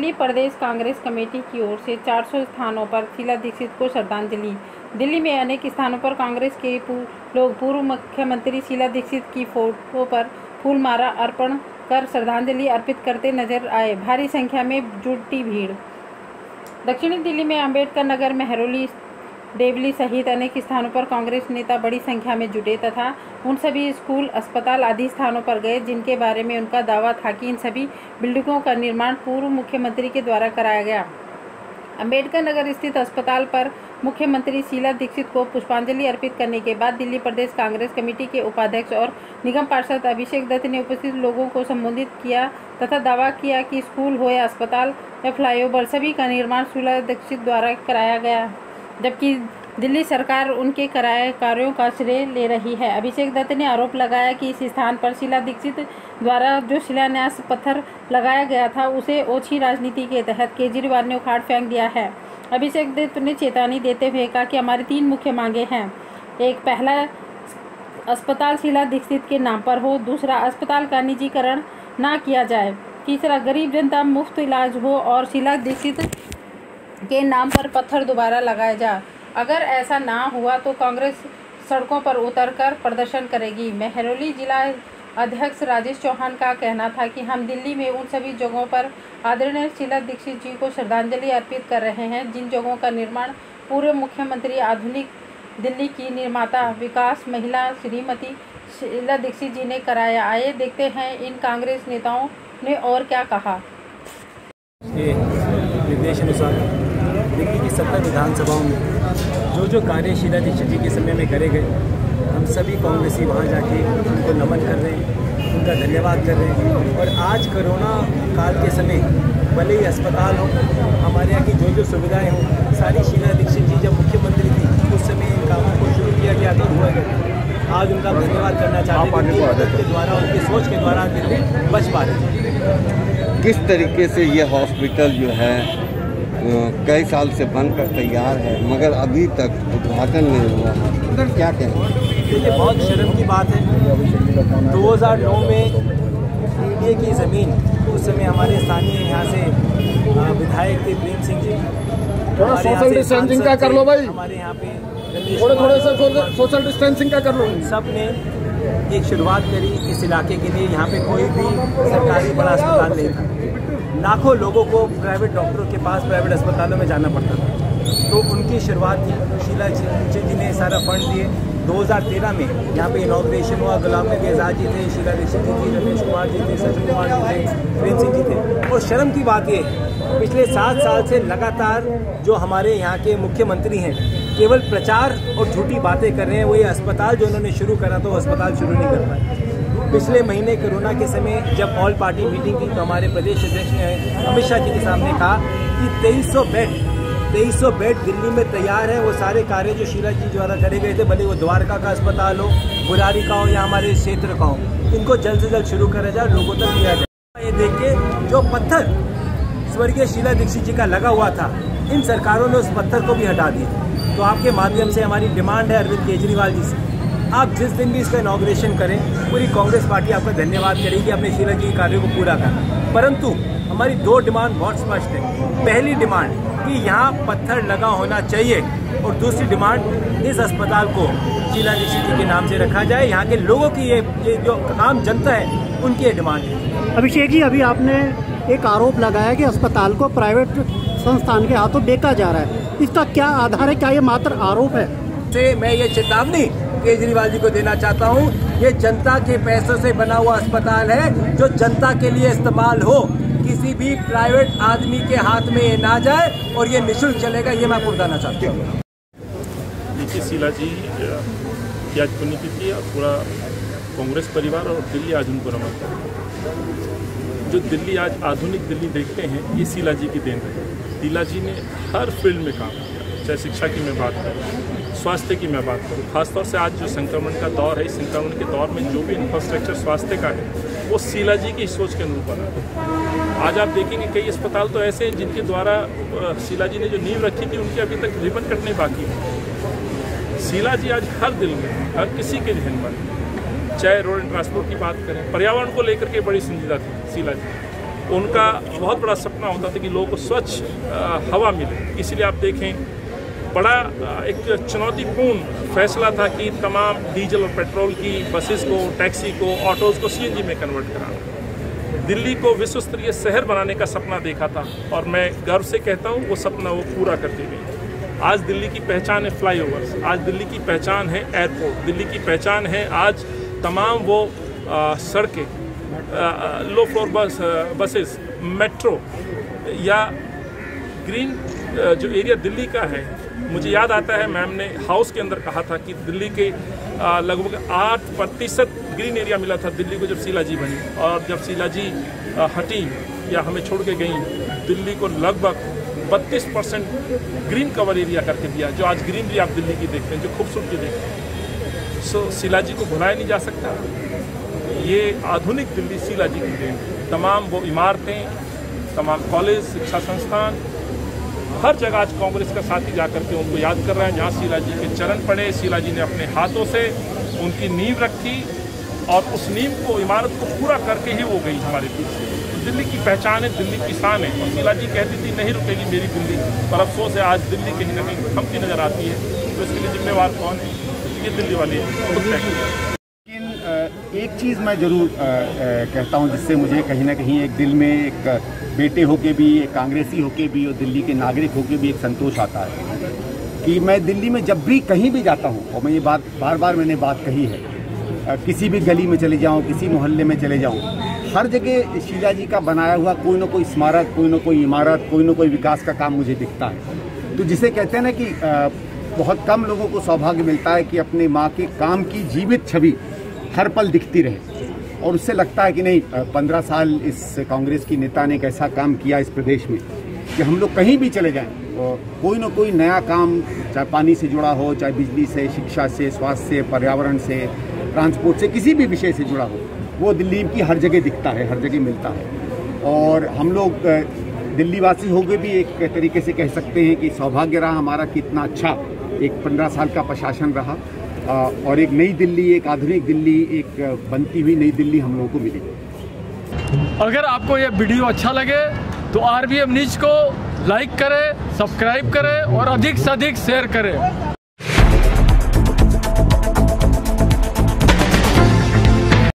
दिल्ली प्रदेश Congress committee की ओर से 400 स्थानों पर शीला दीक्षित को श्रद्धांजलि। दिल्ली में अनेक स्थानों पर कांग्रेस के लोग पूर्व मुख्यमंत्री शीला दीक्षित की फोटो पर फूलमाला अर्पण कर श्रद्धांजलि अर्पित करते नजर आए। भारी संख्या में जुटी भीड़। दक्षिणी दिल्ली में अंबेडकर नगर, मेहरौली, देवली सहित अनेक स्थानों पर कांग्रेस नेता बड़ी संख्या में जुटे तथा उन सभी स्कूल, अस्पताल आदि स्थानों पर गए जिनके बारे में उनका दावा था कि इन सभी बिल्डिंगों का निर्माण पूर्व मुख्यमंत्री के द्वारा कराया गया। अंबेडकर नगर स्थित अस्पताल पर मुख्यमंत्री शीला दीक्षित को पुष्पांजलि अर्पित करने के बाद दिल्ली प्रदेश कांग्रेस कमेटी के उपाध्यक्ष और निगम पार्षद अभिषेक दत्त ने उपस्थित लोगों को संबोधित किया तथा दावा किया कि स्कूल हो या अस्पताल या फ्लाईओवर, सभी का निर्माण शीला दीक्षित द्वारा कराया गया, जबकि दिल्ली सरकार उनके कराए कार्यों का श्रेय ले रही है। अभिषेक दत्त ने आरोप लगाया कि इस स्थान पर शीला दीक्षित द्वारा जो शिलान्यास पत्थर लगाया गया था उसे ओछी राजनीति के तहत केजरीवाल ने उखाड़ फेंक दिया है। अभिषेक दत्त ने चेतावनी देते हुए कहा कि हमारी 3 मुख्य मांगे हैं। एक, पहला, अस्पताल शीला दीक्षित के नाम पर हो। दूसरा, अस्पताल का निजीकरण ना किया जाए। तीसरा, गरीब जनता मुफ्त इलाज हो और शीला दीक्षित के नाम पर पत्थर दोबारा लगाया जाए। अगर ऐसा ना हुआ तो कांग्रेस सड़कों पर उतरकर प्रदर्शन करेगी। मेहरौली जिला अध्यक्ष राजेश चौहान का कहना था कि हम दिल्ली में उन सभी जगहों पर आदरणीय शीला दीक्षित जी को श्रद्धांजलि अर्पित कर रहे हैं जिन जगहों का निर्माण पूर्व मुख्यमंत्री, आधुनिक दिल्ली की निर्माता, विकास महिला श्रीमती शीला दीक्षित जी ने कराया। आइए देखते हैं इन कांग्रेस नेताओं ने और क्या कहा। निर्देशानुसार दिल्ली की 70 विधानसभाओं में जो कार्य शीला दीक्षित जी के समय में करे गए, हम सभी कांग्रेसी वहाँ जाके उनको नमन कर रहे हैं, उनका धन्यवाद कर रहे हैं। और आज कोरोना काल के समय भले ही अस्पताल हो, हमारे यहाँ की जो सुविधाएं हों, सारी शीला दीक्षित जी जब मुख्यमंत्री थी उस समय इन कामों को शुरू किया गया था, हुआ गया। आज उनका धन्यवाद करना चाहते हैं, उनकी मदद के द्वारा, उनकी सोच के द्वारा दिल्ली बच पा रही है। किस तरीके से ये हॉस्पिटल जो है कई साल से बनकर तैयार है मगर अभी तक उद्घाटन नहीं हुआ है, क्या कहें? देखिए, बहुत शर्म की बात है। 2009 में पीडीए की ज़मीन, उस समय हमारे स्थानीय यहाँ से विधायक थे प्रेम सिंह जी, थोड़ा सोशल डिस्टेंसिंग का कर लो भाई, हमारे यहाँ पे थोड़े से सोशल डिस्टेंसिंग का कर लो। सब ने एक शुरुआत करी इस इलाके के लिए। यहाँ पे कोई भी सरकारी बड़ा अस्पताल नहीं था, लाखों लोगों को प्राइवेट डॉक्टरों के पास, प्राइवेट अस्पतालों में जाना पड़ता था। तो उनकी शुरुआत की शीला दीक्षित जी ने सारा फंड दिए। 2013 में यहाँ पे इनॉग्रेशन हुआ। गुलाम नबी आज़ाद जी थे, शीला दीक्षित जी थी, रमेश कुमार जी थे, सचिन कुमार जी थे, प्रेम सिंह जी थे। और शर्म की बात ये, पिछले 7 साल से लगातार जो हमारे यहाँ के मुख्यमंत्री हैं केवल प्रचार और झूठी बातें कर रहे हैं। वही अस्पताल जो उन्होंने शुरू करा तो अस्पताल शुरू नहीं कर पाए। पिछले महीने कोरोना के समय जब ऑल पार्टी मीटिंग थी तो हमारे प्रदेश अध्यक्ष ने अमित शाह जी के सामने कहा कि 2300 बेड दिल्ली में तैयार है। वो सारे कार्य जो शीला जी द्वारा करे गए थे, भले वो द्वारका का अस्पताल हो, बुरारी का हो या हमारे क्षेत्र का हो, इनको जल्द से जल्द शुरू करा जाए, लोगों तक दिया जाए। ये देख के जो पत्थर स्वर्गीय शीला दीक्षित जी का लगा हुआ था, इन सरकारों ने उस पत्थर को भी हटा दिया। तो आपके माध्यम से हमारी डिमांड है अरविंद केजरीवाल जी से, आप जिस दिन भी इसका इनॉग्रेशन करें, पूरी कांग्रेस पार्टी आपका धन्यवाद करेगी, अपने शीला जी के कार्यों को पूरा करना। परंतु हमारी 2 डिमांड बहुत स्पष्ट है। पहली डिमांड कि यहाँ पत्थर लगा होना चाहिए और दूसरी डिमांड इस अस्पताल को शीला दीक्षित जी के नाम से रखा जाए। यहाँ के लोगों की ये जो आम जनता है उनकी ये डिमांड है। अभिषेक जी, अभी आपने एक आरोप लगाया कि अस्पताल को प्राइवेट संस्थान के हाथों बेचा जा रहा है, इसका क्या आधार है? क्या ये मात्र आरोप है? से मैं ये चेतावनी केजरीवाल जी को देना चाहता हूँ, ये जनता के पैसों से बना हुआ अस्पताल है जो जनता के लिए इस्तेमाल हो, किसी भी प्राइवेट आदमी के हाथ में ये ना जाए और ये निःशुल्क चलेगा, ये मैं आपको बताना चाहता हूँ। देखिए, शीला जी की आज पुण्यतिथि और पूरा कांग्रेस परिवार और दिल्ली आज उनको नमन करता है। जो दिल्ली आज आधुनिक दिल्ली देखते हैं, ये शीला जी की देन है। शीला जी ने हर फील्ड में काम किया, चाहे शिक्षा की मैं बात करूँ, स्वास्थ्य की मैं बात करूँ। खासतौर से आज जो संक्रमण का दौर है, इस संक्रमण के दौर में जो भी इंफ्रास्ट्रक्चर स्वास्थ्य का है वो शीला जी की सोच के अनुरूप बना है। आज आप देखेंगे कई अस्पताल तो ऐसे हैं जिनके द्वारा शीला जी ने जो नींव रखी थी उनकी अभी तक रिबन कटने बाकी है। शीला जी आज हर दिल में, हर किसी के जहन में, चाहे रोड एंड ट्रांसपोर्ट की बात करें, पर्यावरण को लेकर के बड़ी संजीदा थी शीला जी। उनका बहुत बड़ा सपना होता था कि लोगों को स्वच्छ हवा मिले। इसलिए आप देखें, बड़ा एक चुनौतीपूर्ण फैसला था कि तमाम डीजल और पेट्रोल की बसेस को, टैक्सी को, ऑटोज़ को सीएनजी में कन्वर्ट कराना। दिल्ली को विश्व स्तरीय शहर बनाने का सपना देखा था और मैं गर्व से कहता हूँ वो सपना वो पूरा करती गई। आज दिल्ली की पहचान है फ्लाईओवर्स, आज दिल्ली की पहचान है एयरपोर्ट, दिल्ली की पहचान है आज तमाम वो सड़कें, लो फ्लोर बसेस, मेट्रो या ग्रीन जो एरिया दिल्ली का है। मुझे याद आता है मैम ने हाउस के अंदर कहा था कि दिल्ली के लगभग 8% ग्रीन एरिया मिला था दिल्ली को जब शीला जी बनी, और जब शीला जी हटी या हमें छोड़ के गई, दिल्ली को लगभग 32% ग्रीन कवर एरिया करके दिया, जो आज ग्रीनरी आप दिल्ली की देखते हैं, जो खूबसूरती देखते हैं। सो शीला जी को भुलाया नहीं जा सकता। ये आधुनिक दिल्ली शीला जी की देन, तमाम वो इमारतें, तमाम कॉलेज, शिक्षा संस्थान, हर जगह आज कांग्रेस का साथी जाकर के उनको याद कर रहे हैं। जहाँ शीला जी के चरण पड़े, शीला जी ने अपने हाथों से उनकी नींव रखी और उस नींव को, इमारत को पूरा करके ही वो गई हमारे पीछे। दिल्ली की पहचान है, दिल्ली की शान है। और शीला जी कहती थी नहीं रुकेगी मेरी दिल्ली, पर अफसोस है आज दिल्ली कहीं ना कहीं थमती नजर आती है। तो इसके लिए जिम्मेवार कौन है? ये दिल्ली वाले खुद तय। लेकिन एक चीज़ मैं ज़रूर कहता हूँ जिससे मुझे कहीं ना कहीं एक दिल में, एक बेटे होके भी, एक कांग्रेसी होके भी और दिल्ली के नागरिक होके भी एक संतोष आता है कि मैं दिल्ली में जब भी कहीं भी जाता हूँ, और मैं ये बात बार बार मैंने बात कही है, किसी भी गली में चले जाऊँ, किसी मोहल्ले में चले जाऊँ, हर जगह शीला जी का बनाया हुआ कोई ना कोई स्मारक, कोई ना कोई इमारत, कोई ना कोई विकास का काम मुझे दिखता है। तो जिसे कहते हैं ना कि बहुत कम लोगों को सौभाग्य मिलता है कि अपने माँ के काम की जीवित छवि हर पल दिखती रहे, और उससे लगता है कि नहीं, 15 साल इस कांग्रेस की नेता ने एक ऐसा काम किया इस प्रदेश में कि हम लोग कहीं भी चले जाएं, कोई ना कोई नया काम, चाहे पानी से जुड़ा हो, चाहे बिजली से, शिक्षा से, स्वास्थ्य से, पर्यावरण से, ट्रांसपोर्ट से, किसी भी विषय से जुड़ा हो, वो दिल्ली की हर जगह दिखता है, हर जगह मिलता है। और हम लोग दिल्ली वासी होकर भी एक तरीके से कह सकते हैं कि सौभाग्य रहा हमारा, कितना अच्छा एक 15 साल का प्रशासन रहा, और एक नई दिल्ली, एक आधुनिक दिल्ली, एक बनती हुई नई दिल्ली हम लोगों को मिली। अगर आपको ये वीडियो अच्छा लगे तो RBM न्यूज़ को लाइक करें, सब्सक्राइब करें और अधिक से अधिक शेयर करें।